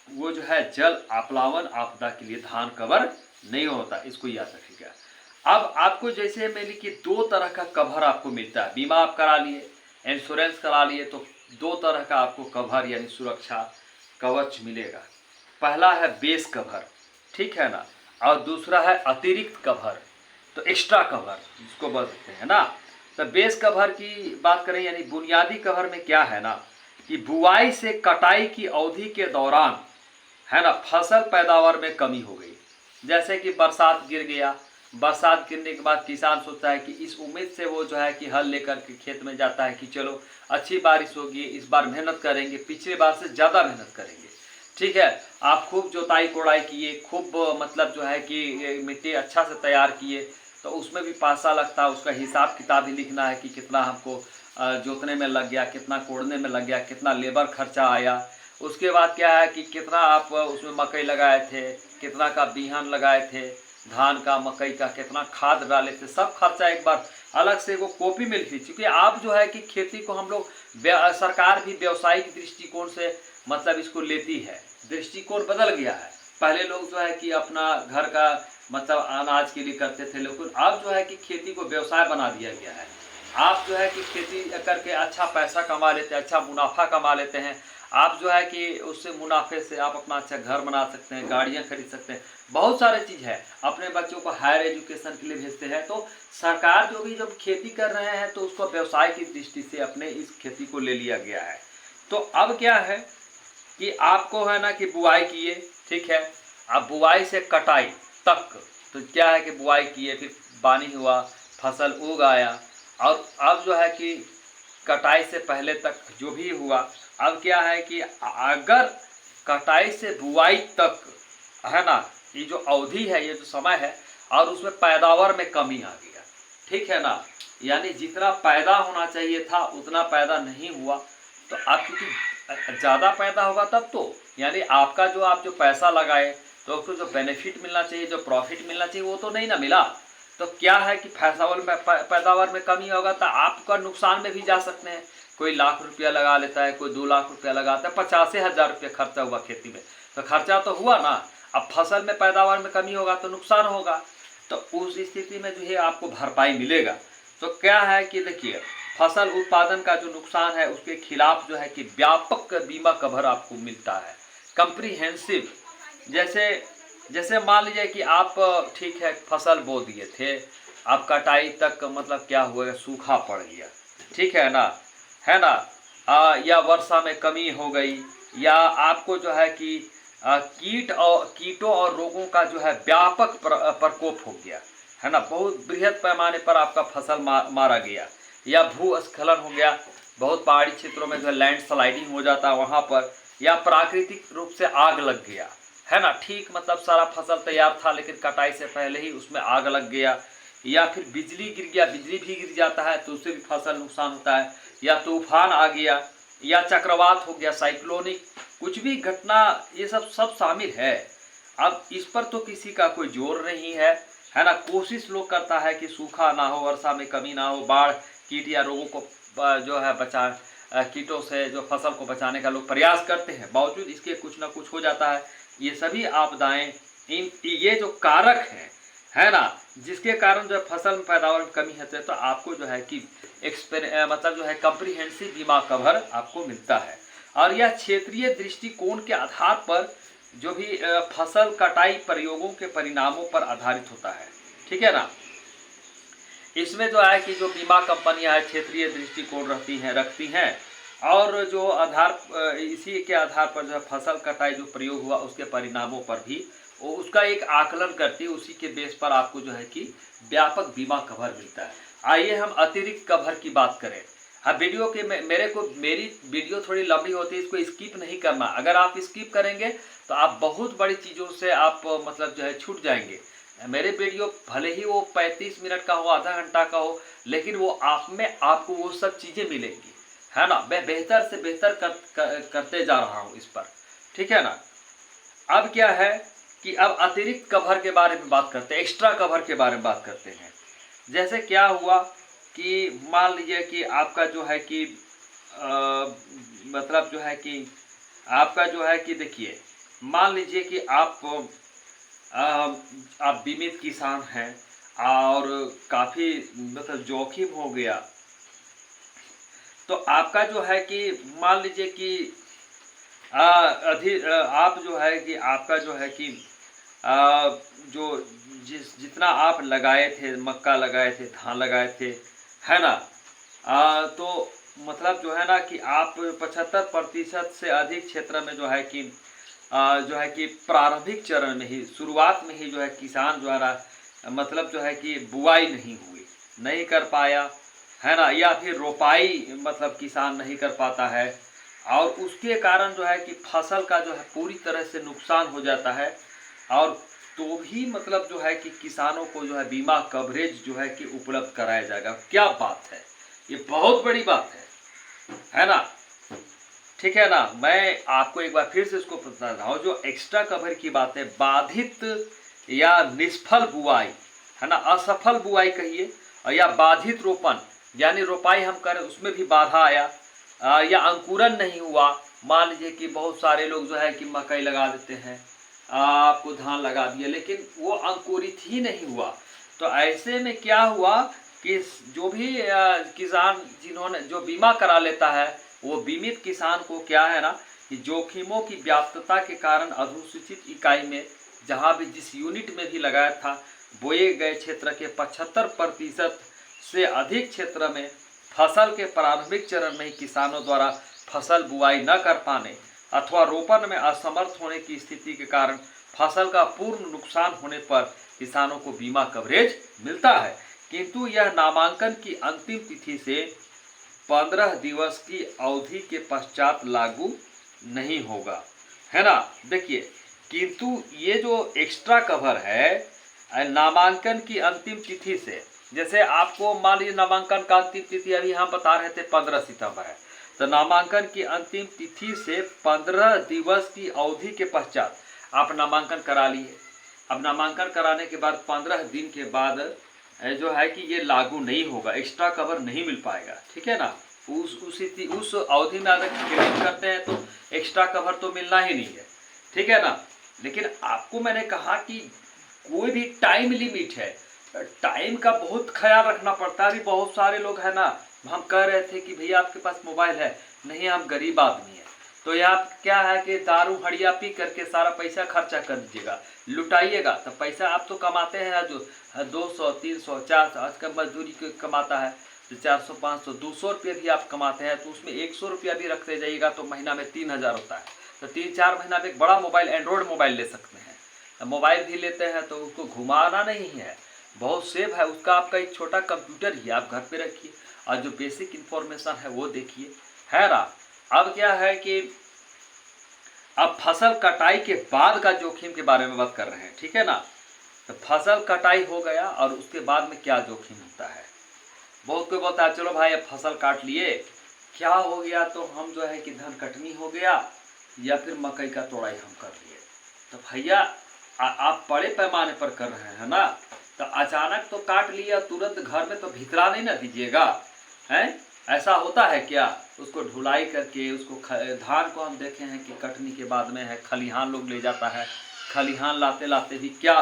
वो जो है जल आपलावन आपदा के लिए धान कवर नहीं होता, इसको याद रखिएगा। अब आपको जैसे मैंने कि दो तरह का कवर आपको मिलता है, बीमा आप करा लिए, इंश्योरेंस करा लिए, तो दो तरह का आपको कवर यानी सुरक्षा कवच मिलेगा। पहला है बेस कवर, ठीक है ना, और दूसरा है अतिरिक्त कवर, तो एक्स्ट्रा कवर जिसको बोल सकते हैं ना। तो बेस कवर की बात करें यानी बुनियादी कवर में क्या है ना कि बुआई से कटाई की अवधि के दौरान, है ना, फसल पैदावार में कमी हो गई। जैसे कि बरसात गिर गया, बरसात गिरने के बाद किसान सोचता है कि इस उम्मीद से वो जो है कि हल लेकर के खेत में जाता है कि चलो अच्छी बारिश होगी, इस बार मेहनत करेंगे, पिछले बार से ज़्यादा मेहनत करेंगे। ठीक है, आप खूब जोताई कोड़ाई किए, खूब मतलब जो है कि मिट्टी अच्छा से तैयार किए, तो उसमें भी पैसा लगता है, उसका हिसाब किताब ही लिखना है कि कितना हमको जोतने में लग गया, कितना कोड़ने में लग गया, कितना लेबर खर्चा आया। उसके बाद क्या है कि कितना आप उसमें मकई लगाए थे, कितना का बिहान लगाए थे, धान का मकई का कितना खाद डाले थे, सब खर्चा एक बार अलग से वो कॉपी मिलती। क्योंकि आप जो है कि खेती को हम लोग, सरकार भी व्यवसायिक दृष्टिकोण से मतलब इसको लेती है, दृष्टिकोण बदल गया है। पहले लोग जो है कि अपना घर का मतलब अनाज के लिए करते थे, लेकिन अब जो है कि खेती को व्यवसाय बना दिया गया है। आप जो है कि खेती करके अच्छा पैसा कमा लेते हैं, अच्छा मुनाफा कमा लेते हैं। आप जो है कि उससे मुनाफे से आप अपना अच्छा घर बना सकते हैं, गाड़ियां खरीद सकते हैं, बहुत सारे चीज़ है। अपने बच्चों को हायर एजुकेशन के लिए भेजते हैं। तो सरकार जो भी जब खेती कर रहे हैं तो उसको व्यवसाय की दृष्टि से अपने इस खेती को ले लिया गया है। तो अब क्या है कि आपको है ना कि बुआई किए, ठीक है, अब बुआई से कटाई तक, तो क्या है कि बुआई किए, फिर पानी हुआ, फसल उग आया, और अब जो है कि कटाई से पहले तक जो भी हुआ, अब क्या है कि अगर कटाई से बुआई तक, है ना, ये जो अवधि है, ये जो समय है, और उसमें पैदावार में कमी आ गया, ठीक है ना, यानी जितना पैदा होना चाहिए था उतना पैदा नहीं हुआ, तो आप क्योंकि ज़्यादा पैदा होगा तब तो, यानी आपका जो आप जो पैसा लगाए तो उसको जो बेनिफिट मिलना चाहिए, जो प्रॉफिट मिलना चाहिए, वो तो नहीं ना मिला। तो क्या है कि पैदावार में कमी होगा तो आपका नुकसान में भी जा सकते हैं। कोई लाख रुपया लगा लेता है, कोई 2 लाख रुपया लगाता है, 50,000 रुपया खर्चा हुआ खेती में, तो खर्चा तो हुआ ना। अब फसल में पैदावार में कमी होगा तो नुकसान होगा, तो उस स्थिति में जो है आपको भरपाई मिलेगा। तो क्या है कि देखिए, फसल उत्पादन का जो नुकसान है उसके खिलाफ जो है कि व्यापक बीमा कवर आपको मिलता है, कंप्रीहेंसिव। जैसे मान लीजिए कि आप, ठीक है, फसल बो दिए थे, आप कटाई तक मतलब क्या हुआ, सूखा पड़ गया, ठीक है ना, या वर्षा में कमी हो गई, या आपको जो है कि कीटों और रोगों का जो है व्यापक प्रकोप हो गया है ना, बहुत बृहद पैमाने पर आपका फसल मारा गया, या भूस्खलन हो गया, बहुत पहाड़ी क्षेत्रों में जो है लैंड स्लाइडिंग हो जाता है वहाँ पर, या प्राकृतिक रूप से आग लग गया है ना, ठीक मतलब सारा फसल तैयार था लेकिन कटाई से पहले ही उसमें आग लग गया, या फिर बिजली गिर गया, बिजली भी गिर जाता है तो उससे भी फसल नुकसान होता है, या तूफान आ गया, या चक्रवात हो गया, साइक्लोनिक कुछ भी घटना, ये सब शामिल है। अब इस पर तो किसी का कोई जोर नहीं है ना। कोशिश लोग करता है कि सूखा ना हो, वर्षा में कमी ना हो, बाढ़ कीट या रोगों को जो है कीटों से जो फसल को बचाने का लोग प्रयास करते हैं, बावजूद इसके कुछ ना कुछ हो जाता है। ये सभी आपदाएं ये जो कारक हैं है ना, जिसके कारण जो है फसल में पैदावार में कमी होती है, तो आपको जो है कि मतलब जो है कम्प्रीहेंसिव बीमा कवर आपको मिलता है। और यह क्षेत्रीय दृष्टिकोण के आधार पर जो भी फसल कटाई प्रयोगों के परिणामों पर आधारित होता है, ठीक है ना। इसमें जो है कि जो बीमा कंपनियां हैं क्षेत्रीय दृष्टिकोण रखती हैं और जो इसी के आधार पर जो है फसल कटाई जो प्रयोग हुआ उसके परिणामों पर भी वो उसका एक आकलन करती है, उसी के बेस पर आपको जो है कि व्यापक बीमा कवर मिलता है। आइए हम अतिरिक्त कवर की बात करें। हाँ, वीडियो के मेरी वीडियो थोड़ी लंबी होती है, इसको स्किप नहीं करना। अगर आप स्किप करेंगे तो आप बहुत बड़ी चीज़ों से आप मतलब जो है छूट जाएंगे। मेरे वीडियो भले ही वो 35 मिनट का हो, आधा घंटा का हो, लेकिन वो आपको वो सब चीज़ें मिलेंगी, है ना। मैं बेहतर से बेहतर करते जा रहा हूँ इस पर, ठीक है ना। अब क्या है कि अब अतिरिक्त कवर के बारे में बात करते हैं, एक्स्ट्रा कवर के बारे में बात करते हैं। जैसे क्या हुआ कि मान लीजिए कि आपका जो है कि मतलब जो है कि आपका जो है कि देखिए, मान लीजिए कि आप बीमित किसान हैं और काफ़ी मतलब जोखिम हो गया, तो आपका जो है कि मान लीजिए कि आप जो है कि आपका जो है कि जो जितना आप लगाए थे, मक्का लगाए थे, धान लगाए थे, है ना, तो मतलब जो है ना कि आप 75% से अधिक क्षेत्र में जो है कि प्रारंभिक चरण में ही, शुरुआत में ही जो है किसान द्वारा मतलब जो है कि बुआई नहीं कर पाया, है ना, या फिर रोपाई मतलब किसान नहीं कर पाता है, और उसके कारण जो है कि फसल का जो है पूरी तरह से नुकसान हो जाता है। और तो भी मतलब जो है कि किसानों को जो है बीमा कवरेज जो है कि उपलब्ध कराया जाएगा। क्या बात है, ये बहुत बड़ी बात है ना, ठीक है ना। मैं आपको एक बार फिर से इसको बता रहा हूँ, जो एक्स्ट्रा कवर की बात है, बाधित या निष्फल बुआई, है ना, असफल बुआई कहिए, या बाधित रोपण, यानी रोपाई हम करें उसमें भी बाधा आया, या अंकुरन नहीं हुआ। मान लीजिए कि बहुत सारे लोग जो है कि मकई लगा देते हैं, आपको धान लगा दिया, लेकिन वो अंकुरित ही नहीं हुआ। तो ऐसे में क्या हुआ कि जो भी किसान जिन्होंने जो बीमा करा लेता है, वो बीमित किसान को क्या है ना कि जोखिमों की व्याप्तता के कारण अधुसूचित इकाई में जहाँ भी जिस यूनिट में भी लगाया था, बोए गए क्षेत्र के 75% से अधिक क्षेत्र में फसल के प्रारंभिक चरण में ही किसानों द्वारा फसल बुआई न कर पाने अथवा रोपण में असमर्थ होने की स्थिति के कारण फसल का पूर्ण नुकसान होने पर किसानों को बीमा कवरेज मिलता है, किंतु यह नामांकन की अंतिम तिथि से 15 दिवस की अवधि के पश्चात लागू नहीं होगा, है ना। देखिए, किंतु ये जो एक्स्ट्रा कवर है नामांकन की अंतिम तिथि से, जैसे आपको मान लीजिए नामांकन का अंतिम तिथि अभी हम बता रहे थे 15 सितंबर है, तो नामांकन की अंतिम तिथि से 15 दिवस की अवधि के पश्चात आप नामांकन करा लिए। अब नामांकन कराने के बाद 15 दिन के बाद जो है कि ये लागू नहीं होगा, एक्स्ट्रा कवर नहीं मिल पाएगा, ठीक है ना। उस अवधि में अगर क्लेम करते हैं तो एक्स्ट्रा कवर तो मिलना ही नहीं है, ठीक है ना। लेकिन आपको मैंने कहा कि कोई भी टाइम लिमिट है, टाइम का बहुत ख्याल रखना पड़ता है। अभी बहुत सारे लोग है ना, हम कह रहे थे कि भैया आपके पास मोबाइल है, नहीं हम गरीब आदमी हैं, तो यहाँ क्या है कि दारू हड़िया पी करके सारा पैसा खर्चा कर दीजिएगा, लुटाइएगा। तो पैसा आप तो कमाते हैं जो 200 300 400 आज का मजदूरी कमाता है, तो 400 500 200 रुपये भी आप कमाते हैं तो उसमें 100 रुपया भी रखते जाइएगा तो महीना में 3000 होता है। तो 3-4 महीना में एक बड़ा मोबाइल, एंड्रॉयड मोबाइल ले सकते हैं। तो मोबाइल भी लेते हैं तो उसको घुमाना नहीं है, बहुत सेफ है उसका। आपका एक छोटा कंप्यूटर ही आप घर पे रखिए और जो बेसिक इन्फॉर्मेशन है वो देखिए, है ना। अब क्या है कि अब फसल कटाई के बाद का जोखिम के बारे में बात कर रहे हैं, ठीक है ना। तो फसल कटाई हो गया और उसके बाद में क्या जोखिम होता है। बहुत कोई बोलता है चलो भाई अब फसल काट लिए, क्या हो गया, तो हम जो है कि धान कटनी हो गया या फिर मकई का तोड़ाई हम कर लिए। तो भैया आप बड़े पैमाने पर कर रहे हैं ना, तो अचानक तो काट लिया तुरंत घर में तो भितरा नहीं ना दीजिएगा, हैं। ऐसा होता है क्या। उसको ढुलाई करके उसको धान को हम देखे हैं कि कटनी के बाद में है खलिहान लोग ले जाता है, खलिहान लाते लाते भी क्या,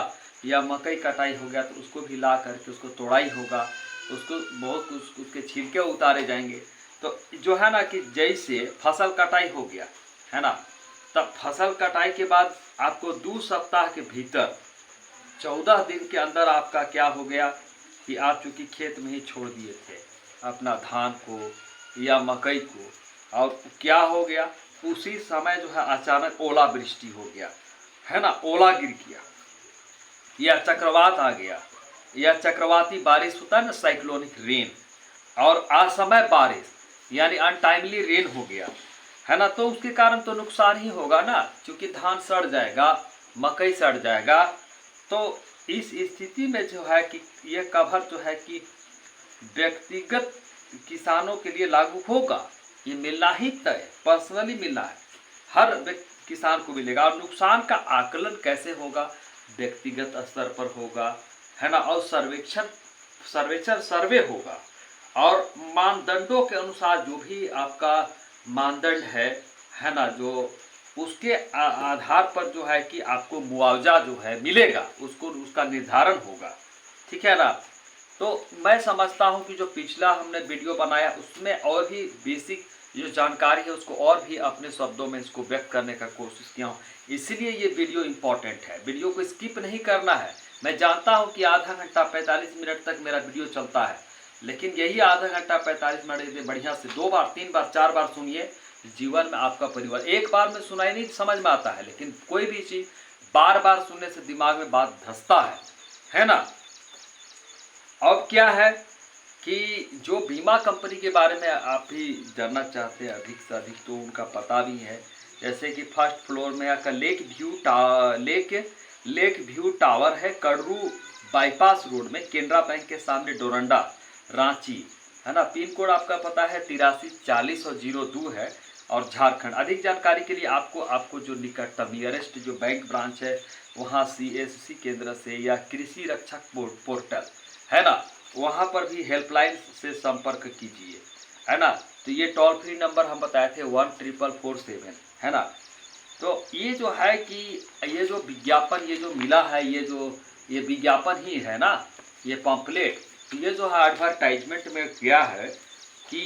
या मकई कटाई हो गया तो उसको भी ला करके उसको तोड़ाई होगा, उसको बहुत कुछ उसके छिलके उतारे जाएंगे। तो जो है ना कि जैसे फसल कटाई हो गया है ना, तब फसल कटाई के बाद आपको 2 सप्ताह के भीतर 14 दिन के अंदर आपका क्या हो गया कि आप चूँकि खेत में ही छोड़ दिए थे अपना धान को या मकई को, और क्या हो गया उसी समय जो है अचानक ओलावृष्टि हो गया, है ना, ओला गिर गया या चक्रवात आ गया या चक्रवाती बारिश होता है ना, साइक्लोनिक रेन, और असमय बारिश यानी अनटाइमली रेन हो गया, है ना। तो उसके कारण तो नुकसान ही होगा ना, क्योंकि धान सड़ जाएगा, मकई सड़ जाएगा। तो इस स्थिति में जो है कि ये कवर जो है कि व्यक्तिगत किसानों के लिए लागू होगा, ये मिलना ही तय, पर्सनली मिलना है, हर किसान को मिलेगा। और नुकसान का आकलन कैसे होगा, व्यक्तिगत स्तर पर होगा, है ना, और सर्वे होगा, और मानदंडों के अनुसार जो भी आपका मानदंड है ना, जो उसके आधार पर जो है कि आपको मुआवजा जो है मिलेगा, उसको उसका निर्धारण होगा, ठीक है ना। तो मैं समझता हूं कि जो पिछला हमने वीडियो बनाया उसमें और भी बेसिक जो जानकारी है उसको और भी अपने शब्दों में इसको व्यक्त करने का कोशिश किया हूं, इसलिए ये वीडियो इम्पॉर्टेंट है। वीडियो को स्किप नहीं करना है। मैं जानता हूं कि आधा घंटा 45 मिनट तक मेरा वीडियो चलता है, लेकिन यही आधा घंटा 45 मिनट में बढ़िया से 2 बार 3 बार 4 बार सुनिए। जीवन में आपका परिवार, एक बार में सुनाई नहीं समझ में आता है, लेकिन कोई भी चीज़ बार बार सुनने से दिमाग में बात धंसता है ना। अब क्या है कि जो बीमा कंपनी के बारे में आप भी जानना चाहते हैं अधिक से अधिक, तो उनका पता भी है। जैसे कि फर्स्ट फ्लोर में आपका लेक व्यू टावर है, कड़रू बाईपास रोड में, केनरा बैंक के सामने, डोरंडा, रांची, है ना। पिन कोड आपका पता है 8340 और 02 है, और झारखंड। अधिक जानकारी के लिए आपको जो निकटतम नियरेस्ट जो बैंक ब्रांच है वहाँ CSC केंद्र से या कृषि रक्षक पोर्टल है ना, वहाँ पर भी हेल्पलाइन से संपर्क कीजिए, है ना। तो ये टोल फ्री नंबर हम बताए थे 14447, है ना। तो ये जो है कि ये जो विज्ञापन ये जो मिला है, ये विज्ञापन ही है ना, ये पम्पलेट, तो ये जो है एडवर्टाइजमेंट में क्या है कि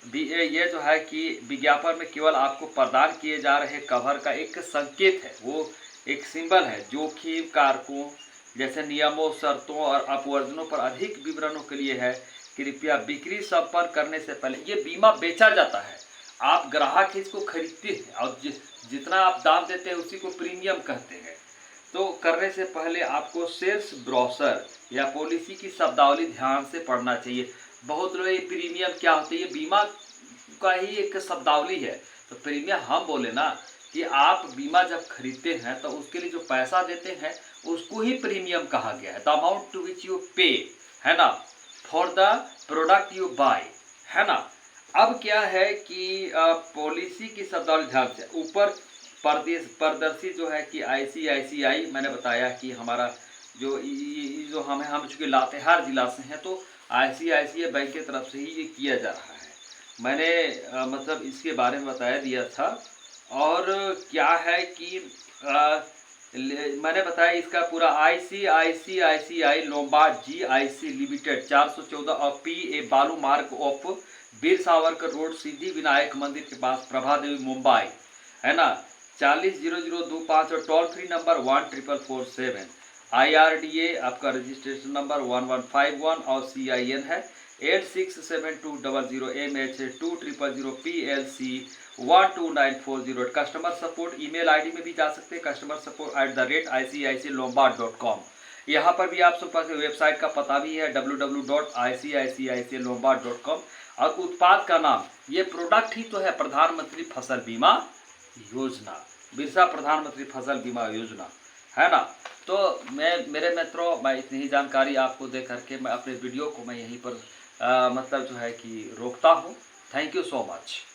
ये जो है कि विज्ञापन में केवल आपको प्रदान किए जा रहे कवर का एक संकेत है, वो एक सिंबल है। जोखिम कारकों जैसे नियमों, शर्तों और अपवर्जनों पर अधिक विवरणों के लिए है कृपया बिक्री संपर्क करने से पहले। ये बीमा बेचा जाता है, आप ग्राहक इसको खरीदते हैं और जितना आप दाम देते हैं उसी को प्रीमियम कहते हैं। तो करने से पहले आपको सेल्स ब्रोशर या पॉलिसी की शब्दावली ध्यान से पढ़ना चाहिए। बहुत लोग ये प्रीमियम क्या होता है, ये बीमा का ही एक शब्दावली है। तो प्रीमियम हम बोले ना कि आप बीमा जब खरीदते हैं तो उसके लिए जो पैसा देते हैं उसको ही प्रीमियम कहा गया है, the amount to which you pay, है ना, for the product you buy, है ना। अब क्या है कि पॉलिसी की शब्दावली ध्यान से ऊपर प्रदर्शित जो है कि ICICI, मैंने बताया कि हमारा जो हम चूँकि लातेहार जिला से हैं तो ICICI बैंक की तरफ से ही ये किया जा रहा है। मैंने मतलब इसके बारे में बताया दिया था। और क्या है कि मैंने बताया इसका पूरा ICICI लोम्बार्ड GIC लिमिटेड 414 और PA बालू मार्ग ऑफ वीर सावरकर रोड, सिद्धि विनायक मंदिर के पास, प्रभा देवी, मुंबई, है ना, 400025 और टोल फ्री नंबर 14447। IRDA आपका रजिस्ट्रेशन नंबर 1151 और CIN है 867200MH2000PLC129408। Customer support email ID में भी जा सकते हैं, customer@iciclombard.com। यहाँ पर भी आप पास वेबसाइट का पता भी है www.iciclombard.com। और उत्पाद का नाम, ये प्रोडक्ट ही तो है प्रधानमंत्री फसल बीमा योजना, बिरसा प्रधानमंत्री फसल बीमा योजना, है ना। तो मेरे मित्रों, मैं इतनी ही जानकारी आपको दे करके मैं अपने वीडियो को मैं यहीं पर मतलब जो है कि रोकता हूँ। Thank you so much.